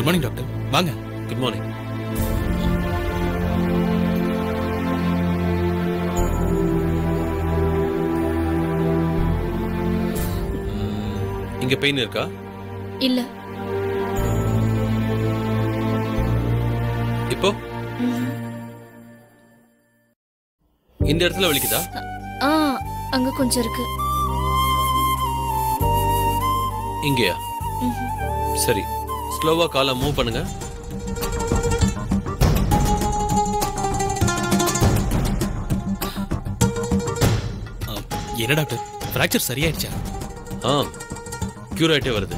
Good morning doctor. வாங்க. Good morning. இங்க pain இருக்கா? இல்ல. இப்போ இந்த இடத்துல வலிக்குதா? அங்க கொஞ்சம் இருக்கு. இங்கயா? சரி, ஸ்லோவா காலை மூவ் பண்ணுங்க. என்ன டாக்டர், ஃப்ராக்சர் சரியாயிடுச்சா? கியூர் ஆயிட்டே வருது.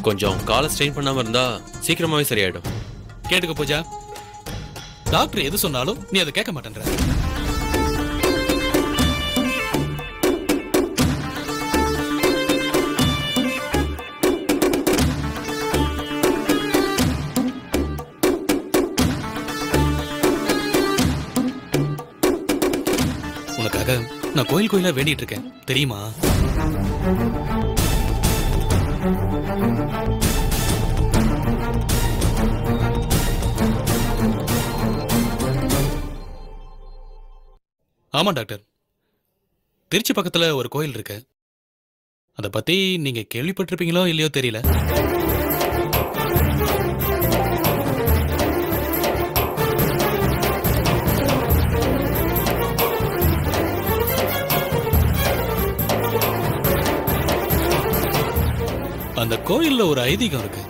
கொஞ்சம் காலை ஸ்ட்ரெயின் பண்ணாம இருந்தா சீக்கிரமாவே சரியாயிடும். கேட்டுக்க பூஜா, டாக்டர் எது சொன்னாலும் நீ அதை கேட்க மாட்டேன்ற. உனக்காக நான் கோயில் கோயிலா வேண்டிட்டு இருக்கேன் தெரியுமா? ஆமா டாக்டர், திருச்சி பக்கத்துல ஒரு கோயில் இருக்கு. அதை பத்தி நீங்க கேள்விப்பட்டிருப்பீங்களோ இல்லையோ தெரியல. அந்த கோயில்ல ஒரு ஐதீகம் இருக்கு.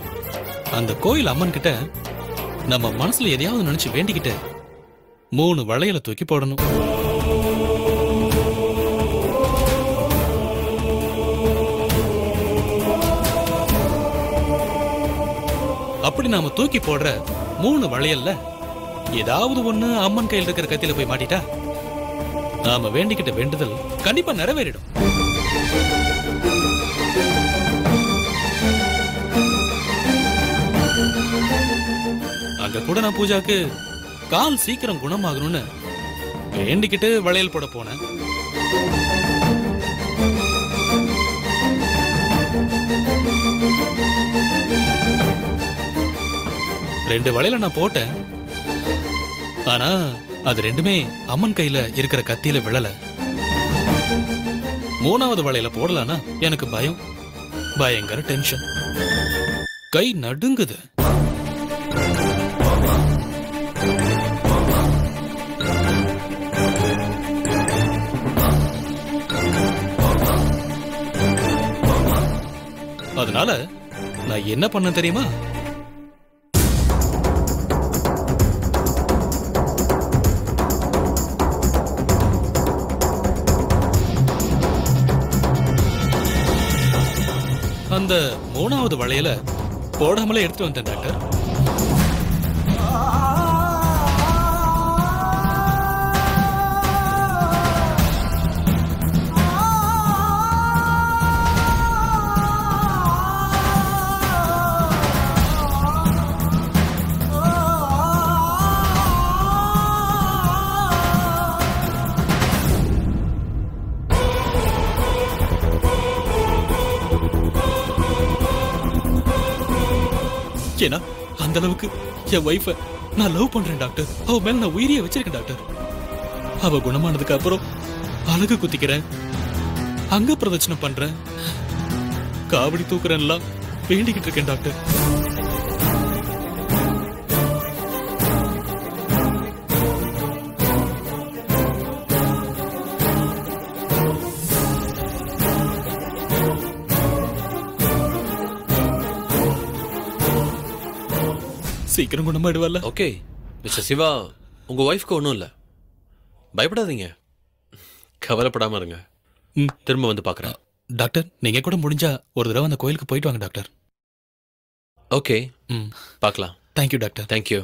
அந்த கோயில் அம்மன் கிட்ட நம்ம மனசுல எதையாவது நினைச்சு வேண்டிக்கிட்டு 3 வளையலை தூக்கி போடணும். அப்படி நாம தூக்கி போடுற 3 வளையல்ல ஏதாவது ஒண்ணு அம்மன் கையில் இருக்கிற கத்தியில போய் மாட்டிட்டா நாம வேண்டிக்கிட்ட வேண்டுதல் கண்டிப்பா நிறைவேறிடும். அங்க கூட நான் பூஜாக்கு கால் சீக்கிரம் குணமாகணும்னு வேண்டிக்கிட்டு வளையல் போட போனேன். ரெண்டு வளையல நான் போட்டேன். ஆனா அது ரெண்டுமே அம்மன் கையில இருக்கிற கத்தியில விழல. 3வது வளையல போடலானா எனக்கு பயம், பயங்கர டென்ஷன், கை நடுங்குது. அதனால நான் என்ன பண்ண தெரியுமா? அந்த 3வது வளையல போடாமலே எடுத்துட்டு வந்தேன் டாக்டர். ஏன்னா அந்த அளவுக்கு என் வைஃப நான் லவ் பண்றேன் டாக்டர். அவ மேல நான் உயிரியை வச்சிருக்கேன் டாக்டர். அவ குணமானதுக்கு அப்புறம் அழகு குத்திக்கிறேன், அங்க பிரதட்சணம் பண்றேன், காவடி தூக்குறேன்லாம் வேண்டிக்கிட்டு இருக்கேன் டாக்டர். சீக்கிரம் குணமாயிடுவால? ஓகே மிஸ்டர் சிவா, உங்க ஒய்ஃப்க்கு ஒன்றும் இல்லை, பயப்படாதீங்க, கவலைப்படாம இருங்க. திரும்ப வந்து பார்க்குறேன். டாக்டர் நீங்க கூட முடிஞ்சா ஒரு தடவை அந்த கோயிலுக்கு போயிட்டு வாங்க டாக்டர். ஓகே, பார்க்கலாம். Thank you doctor. தேங்க்யூ.